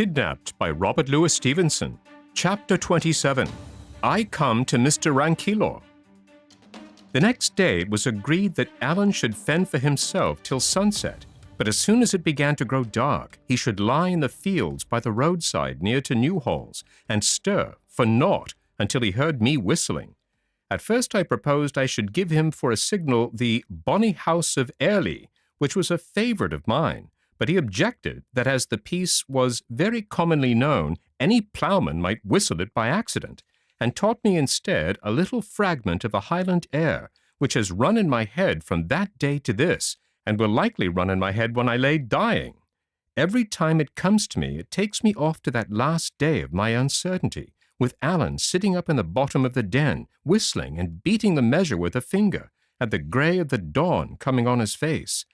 Kidnapped by Robert Louis Stevenson. Chapter 27. I Come to Mr. Rankeillor. The next day it was agreed that Alan should fend for himself till sunset, but as soon as it began to grow dark, he should lie in the fields by the roadside near to Newhalls and stir for naught until he heard me whistling. At first I proposed I should give him for a signal the Bonny House of Airlie, which was a favourite of mine, but he objected that as the piece was very commonly known, any ploughman might whistle it by accident, and taught me instead a little fragment of a Highland air, which has run in my head from that day to this, and will likely run in my head when I lay dying. Every time it comes to me, it takes me off to that last day of my uncertainty, with Alan sitting up in the bottom of the den, whistling and beating the measure with a finger, and the grey of the dawn coming on his face.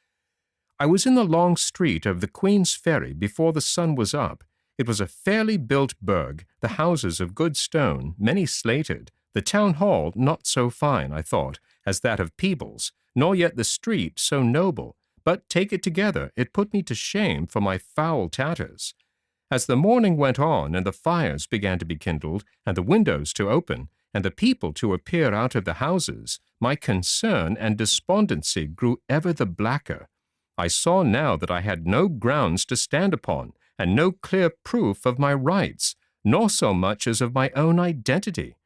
I was in the long street of the Queen's Ferry before the sun was up. It was a fairly built burgh, the houses of good stone, many slated, the town hall not so fine, I thought, as that of Peebles, nor yet the street so noble, but take it together, it put me to shame for my foul tatters. As the morning went on, and the fires began to be kindled, and the windows to open, and the people to appear out of the houses, my concern and despondency grew ever the blacker. I saw now that I had no grounds to stand upon, and no clear proof of my rights, nor so much as of my own identity.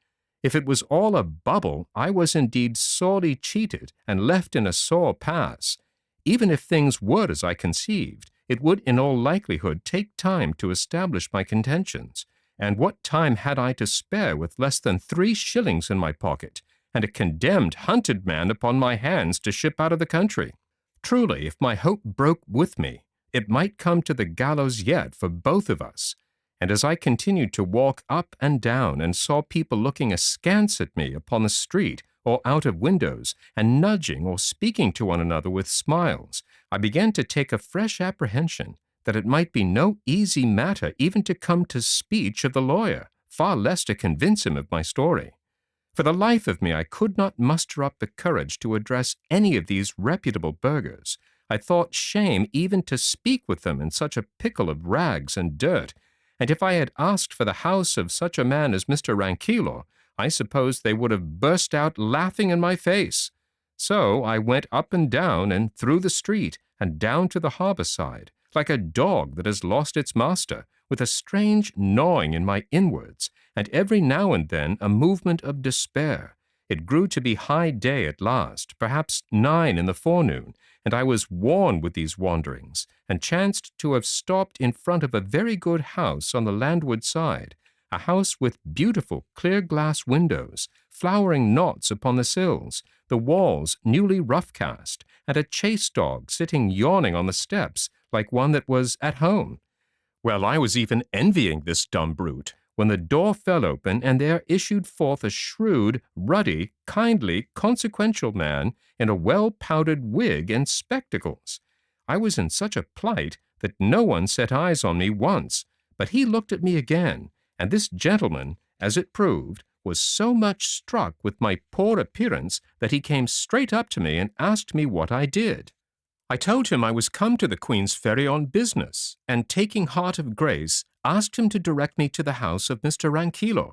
If it was all a bubble, I was indeed sorely cheated and left in a sore pass. Even if things were as I conceived, it would in all likelihood take time to establish my contentions, and what time had I to spare with less than 3 shillings in my pocket, and a condemned hunted man upon my hands to ship out of the country? Truly, if my hope broke with me, it might come to the gallows yet for both of us. And as I continued to walk up and down and saw people looking askance at me upon the street or out of windows and nudging or speaking to one another with smiles, I began to take a fresh apprehension that it might be no easy matter even to come to speech of the lawyer, far less to convince him of my story. For the life of me, I could not muster up the courage to address any of these reputable burghers. I thought shame even to speak with them in such a pickle of rags and dirt, and if I had asked for the house of such a man as Mr. Rankeillor, I suppose they would have burst out laughing in my face. So I went up and down and through the street and down to the harbour side, like a dog that has lost its master, with a strange gnawing in my inwards, and every now and then a movement of despair. It grew to be high day at last, perhaps 9 in the forenoon, and I was worn with these wanderings, and chanced to have stopped in front of a very good house on the landward side, a house with beautiful clear glass windows, flowering knots upon the sills, the walls newly rough-cast, and a chase dog sitting yawning on the steps like one that was at home. Well, I was even envying this dumb brute, when the door fell open and there issued forth a shrewd, ruddy, kindly, consequential man in a well-powdered wig and spectacles. I was in such a plight that no one set eyes on me once, but he looked at me again, and this gentleman, as it proved, was so much struck with my poor appearance that he came straight up to me and asked me what I did. I told him I was come to the Queen's Ferry on business, and taking heart of grace, asked him to direct me to the house of Mr. Rankeillor.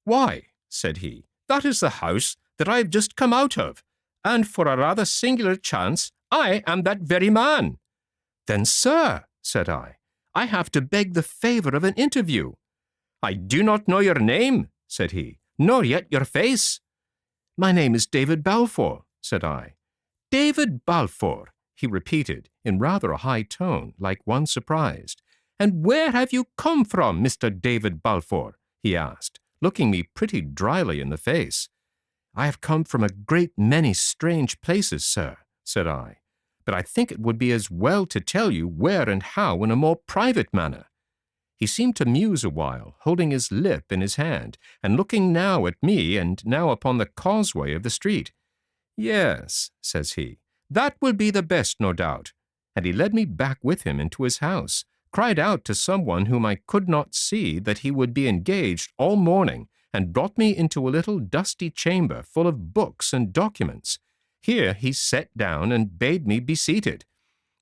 "Why," said he, "that is the house that I have just come out of, and for a rather singular chance, I am that very man." "Then, sir," said I have to beg the favour of an interview." "I do not know your name," said he, "nor yet your face." "My name is David Balfour," said I. "David Balfour," he repeated, in rather a high tone, like one surprised. "And where have you come from, Mr. David Balfour?" he asked, looking me pretty dryly in the face. "I have come from a great many strange places, sir," said I, "but I think it would be as well to tell you where and how in a more private manner." He seemed to muse a while, holding his lip in his hand, and looking now at me and now upon the causeway of the street. "Yes," says he, "that will be the best, no doubt." And he led me back with him into his house, cried out to someone whom I could not see that he would be engaged all morning, and brought me into a little dusty chamber full of books and documents. Here he sat down and bade me be seated.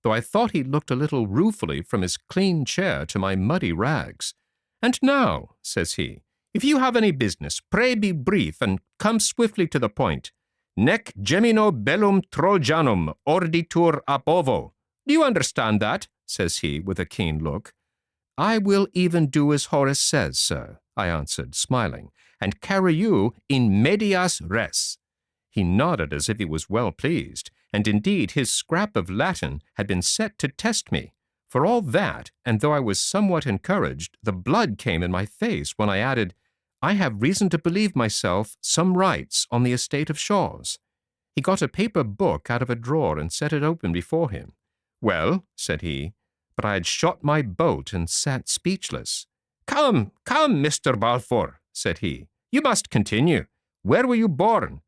though I thought he looked a little ruefully from his clean chair to my muddy rags. "And now," says he, "if you have any business, pray be brief and come swiftly to the point. Nec gemino bellum Trojanum orditur ab ovo. Do you understand that?" says he, with a keen look. "I will even do as Horace says, sir," I answered, smiling, "and carry you in medias res." He nodded as if he was well pleased, and indeed his scrap of Latin had been set to test me. For all that, and though I was somewhat encouraged, the blood came in my face when I added, "I have reason to believe myself some rights on the estate of Shaws." He got a paper book out of a drawer and set it open before him. "Well," said he, but I had shot my bolt and sat speechless. Come, Mr. Balfour," said he, "you must continue. Where were you born?"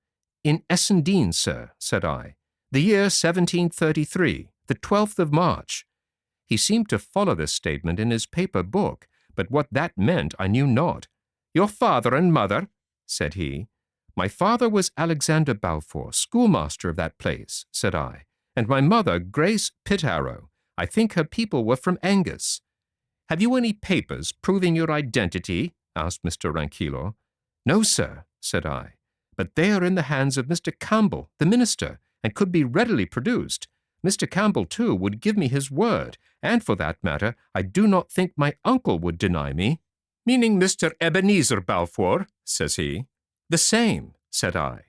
"In Essendine, sir," said I. "The year 1733, the 12th of March." He seemed to follow this statement in his paper book, but what that meant I knew not. "Your father and mother?" said he. "My father was Alexander Balfour, schoolmaster of that place," said I, "and my mother Grace Pitarrow. I think her people were from Angus." "Have you any papers proving your identity?" asked Mr. Rankeillor. "No, sir," said I, "but they are in the hands of Mr. Campbell, the minister, and could be readily produced. Mr. Campbell, too, would give me his word, and for that matter, I do not think my uncle would deny me." "Meaning Mr. Ebenezer Balfour?" says he. "The same," said I.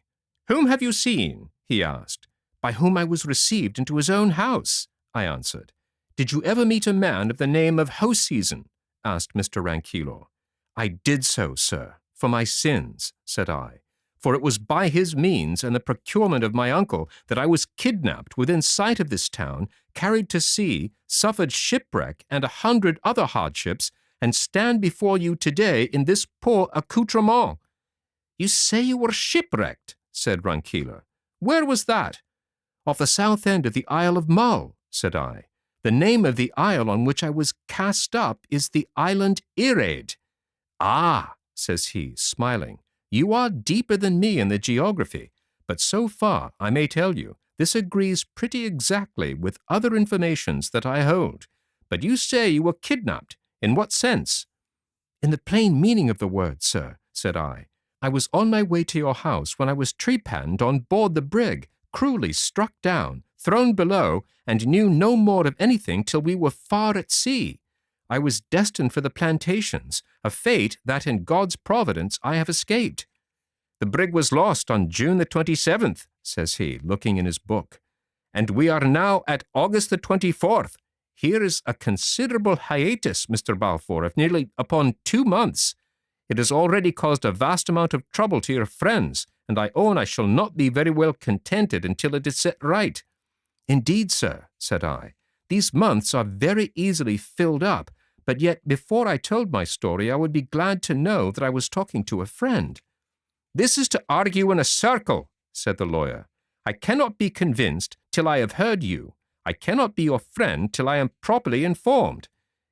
"Whom have you seen?" he asked. "By whom I was received into his own house," I answered. "Did you ever meet a man of the name of Hoseason?" asked Mr. Rankeillor. "I did so, sir, for my sins," said I, "for it was by his means and the procurement of my uncle that I was kidnapped within sight of this town, carried to sea, suffered shipwreck and 100 other hardships, and stand before you today in this poor accoutrement." "You say you were shipwrecked," said Rankeillor. "Where was that?" "Off the south end of the Isle of Mull," said I. "The name of the isle on which I was cast up is the island Ireid." "Ah," says he, smiling, "you are deeper than me in the geography, but so far, I may tell you, this agrees pretty exactly with other informations that I hold. But you say you were kidnapped. In what sense?" "In the plain meaning of the word, sir," said I. "I was on my way to your house when I was trepanned on board the brig, cruelly struck down, thrown below, and knew no more of anything till we were far at sea. I was destined for the plantations, a fate that in God's providence I have escaped." "The brig was lost on June the 27th, says he, looking in his book. "And we are now at August the 24th. Here is a considerable hiatus, Mr. Balfour, of nearly upon 2 months. It has already caused a vast amount of trouble to your friends, and I own I shall not be very well contented until it is set right." "Indeed, sir," said I, "these months are very easily filled up, but yet before I told my story I would be glad to know that I was talking to a friend." "This is to argue in a circle," said the lawyer. "I cannot be convinced till I have heard you. I cannot be your friend till I am properly informed.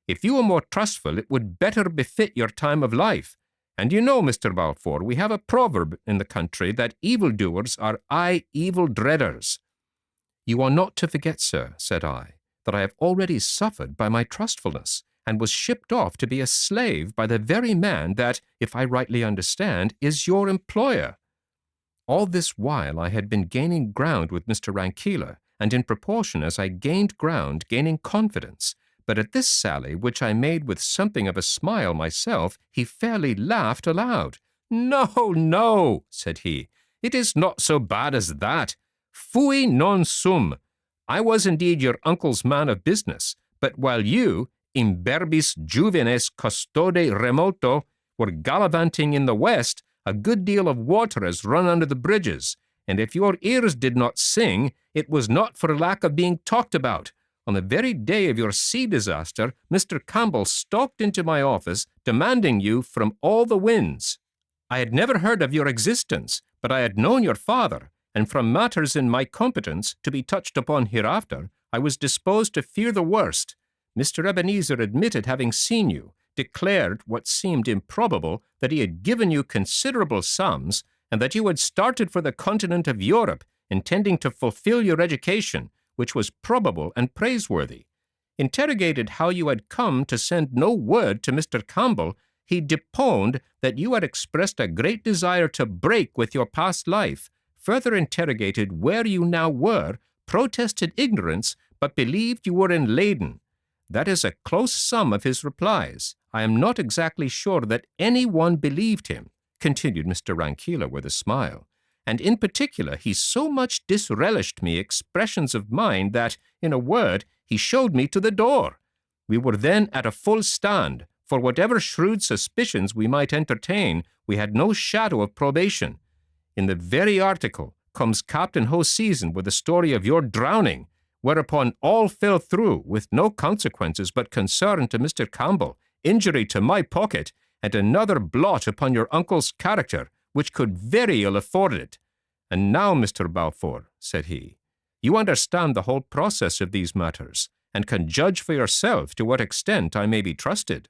If you were more trustful, it would better befit your time of life. And you know, Mr. Balfour, we have a proverb in the country that evildoers are aye evil dreaders." "You are not to forget, sir," said I, "that I have already suffered by my trustfulness, and was shipped off to be a slave by the very man that, if I rightly understand, is your employer." All this while I had been gaining ground with Mr. Rankeillor, and in proportion as I gained ground, gaining confidence. But at this sally, which I made with something of a smile myself, he fairly laughed aloud. "No, no," said he, "it is not so bad as that. Fui non sum. I was indeed your uncle's man of business, but while you, imberbis juvenes custode remoto, were gallivanting in the west, a good deal of water has run under the bridges, and if your ears did not sing, it was not for lack of being talked about. On the very day of your sea disaster, Mr. Campbell stalked into my office, demanding you from all the winds. I had never heard of your existence, but I had known your father, and from matters in my competence to be touched upon hereafter, I was disposed to fear the worst. Mr. Ebenezer admitted having seen you, declared what seemed improbable, that he had given you considerable sums, and that you had started for the continent of Europe, intending to fulfill your education, which was probable and praiseworthy. Interrogated how you had come to send no word to Mr. Campbell, he deponed that you had expressed a great desire to break with your past life, further interrogated where you now were, protested ignorance, but believed you were in Leyden. That is a close sum of his replies. I am not exactly sure that any one believed him, continued Mr. Rankeillor with a smile, and in particular he so much disrelished me expressions of mind that, in a word, he showed me to the door. We were then at a full stand. For whatever shrewd suspicions we might entertain, we had no shadow of probation. In the very article comes Captain Hoseason with the story of your drowning, whereupon all fell through with no consequences but concern to Mr. Campbell, injury to my pocket, and another blot upon your uncle's character, which could very ill afford it. And now, Mr. Balfour, said he, you understand the whole process of these matters, and can judge for yourself to what extent I may be trusted.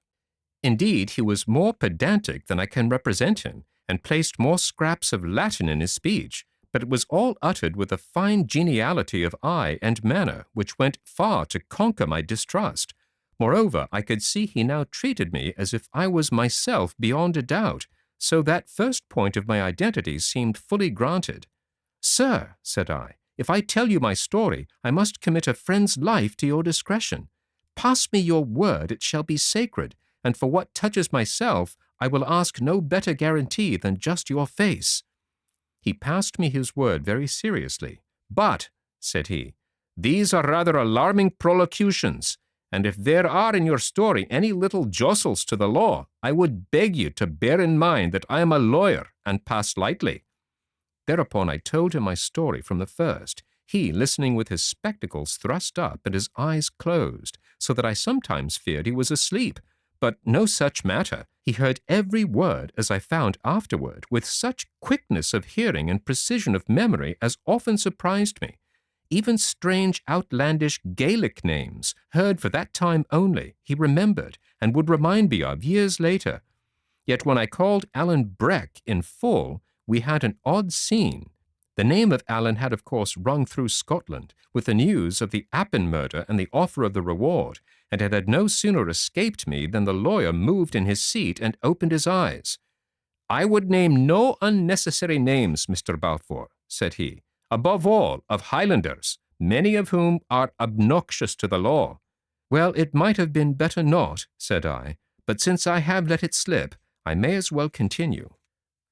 Indeed, he was more pedantic than I can represent him, and placed more scraps of Latin in his speech, but it was all uttered with a fine geniality of eye and manner which went far to conquer my distrust. Moreover, I could see he now treated me as if I was myself beyond a doubt, so that first point of my identity seemed fully granted. Sir, said I, if I tell you my story, I must commit a friend's life to your discretion. Pass me your word, it shall be sacred, and for what touches myself, I will ask no better guarantee than just your face. He passed me his word very seriously. But, said he, these are rather alarming prolocutions, and if there are in your story any little jostles to the law, I would beg you to bear in mind that I am a lawyer and pass lightly. Thereupon I told him my story from the first, he listening with his spectacles thrust up and his eyes closed, so that I sometimes feared he was asleep. But no such matter. He heard every word, as I found afterward, with such quickness of hearing and precision of memory as often surprised me. Even strange, outlandish Gaelic names, heard for that time only, he remembered and would remind me of years later. Yet when I called Alan Breck in full, we had an odd scene. The name of Alan had of course rung through Scotland, with the news of the Appin murder and the offer of the reward, and it had no sooner escaped me than the lawyer moved in his seat and opened his eyes. I would name no unnecessary names, Mr. Balfour, said he, above all of Highlanders, many of whom are obnoxious to the law. Well, it might have been better not, said I, but since I have let it slip, I may as well continue.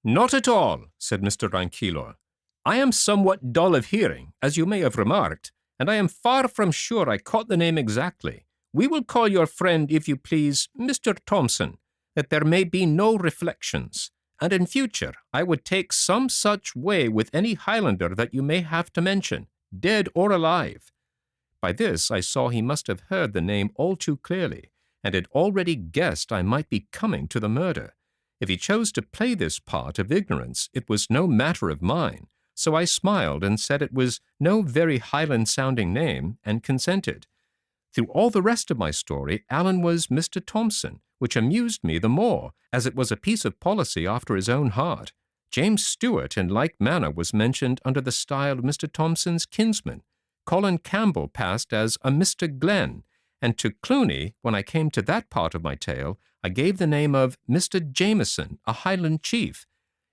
Not at all, said Mr. Rankeillor. I am somewhat dull of hearing, as you may have remarked, and I am far from sure I caught the name exactly. We will call your friend, if you please, Mr. Thompson, that there may be no reflections, and in future I would take some such way with any Highlander that you may have to mention, dead or alive. By this I saw he must have heard the name all too clearly, and had already guessed I might be coming to the murder. If he chose to play this part of ignorance, it was no matter of mine, so I smiled and said it was no very Highland-sounding name, and consented. Through all the rest of my story, Alan was Mr. Thompson, which amused me the more, as it was a piece of policy after his own heart. James Stewart, in like manner, was mentioned under the style of Mr. Thompson's kinsman. Colin Campbell passed as a Mr. Glenn, and to Clooney, when I came to that part of my tale, I gave the name of Mr. Jameson, a Highland chief.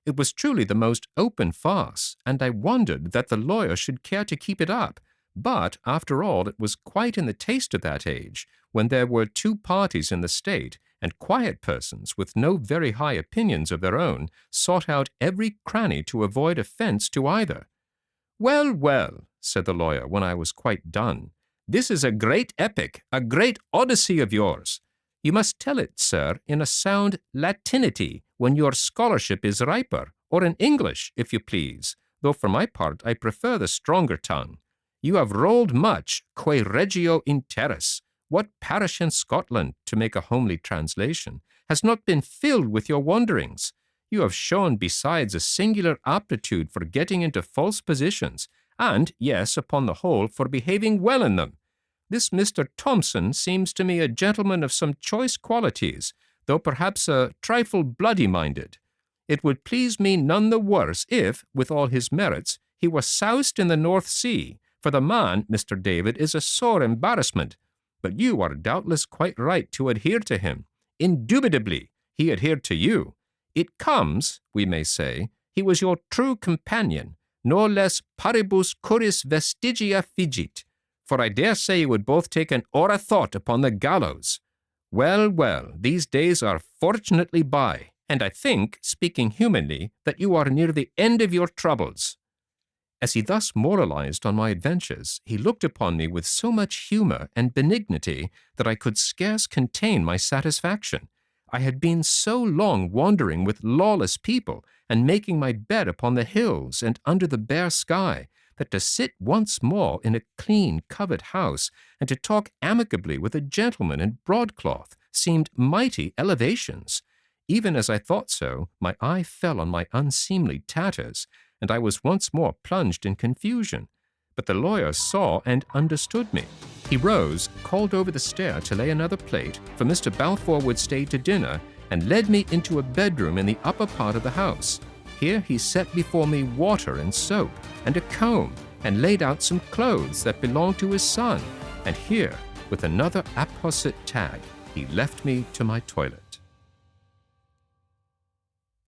It was truly the most open farce, and I wondered that the lawyer should care to keep it up. But, after all, it was quite in the taste of that age, when there were two parties in the state, and quiet persons, with no very high opinions of their own, sought out every cranny to avoid offence to either. Well, well, said the lawyer, when I was quite done, this is a great epic, a great odyssey of yours. You must tell it, sir, in a sound Latinity, when your scholarship is riper, or in English, if you please, though for my part I prefer the stronger tongue. You have rolled much, quae regio in terris. What parish in Scotland, to make a homely translation, has not been filled with your wanderings? You have shown besides a singular aptitude for getting into false positions, and, yes, upon the whole, for behaving well in them. This Mr. Thompson seems to me a gentleman of some choice qualities, though perhaps a trifle bloody-minded. It would please me none the worse if, with all his merits, he were soused in the North Sea, For the man, Mr. David, is a sore embarrassment, but you are doubtless quite right to adhere to him. Indubitably, he adhered to you. It comes, we may say, he was your true companion, no less paribus curis vestigia figit, for I dare say you would both take an ora thought upon the gallows. Well, well, these days are fortunately by, and I think, speaking humanly, that you are near the end of your troubles. As he thus moralized on my adventures, he looked upon me with so much humor and benignity that I could scarce contain my satisfaction. I had been so long wandering with lawless people, and making my bed upon the hills and under the bare sky, that to sit once more in a clean covered house, and to talk amicably with a gentleman in broadcloth, seemed mighty elevations. Even as I thought so, my eye fell on my unseemly tatters, and I was once more plunged in confusion. But the lawyer saw and understood me. He rose, called over the stair to lay another plate, for Mr. Balfour would stay to dinner, and led me into a bedroom in the upper part of the house. Here he set before me water and soap, and a comb, and laid out some clothes that belonged to his son. And here, with another apposite tag, he left me to my toilet.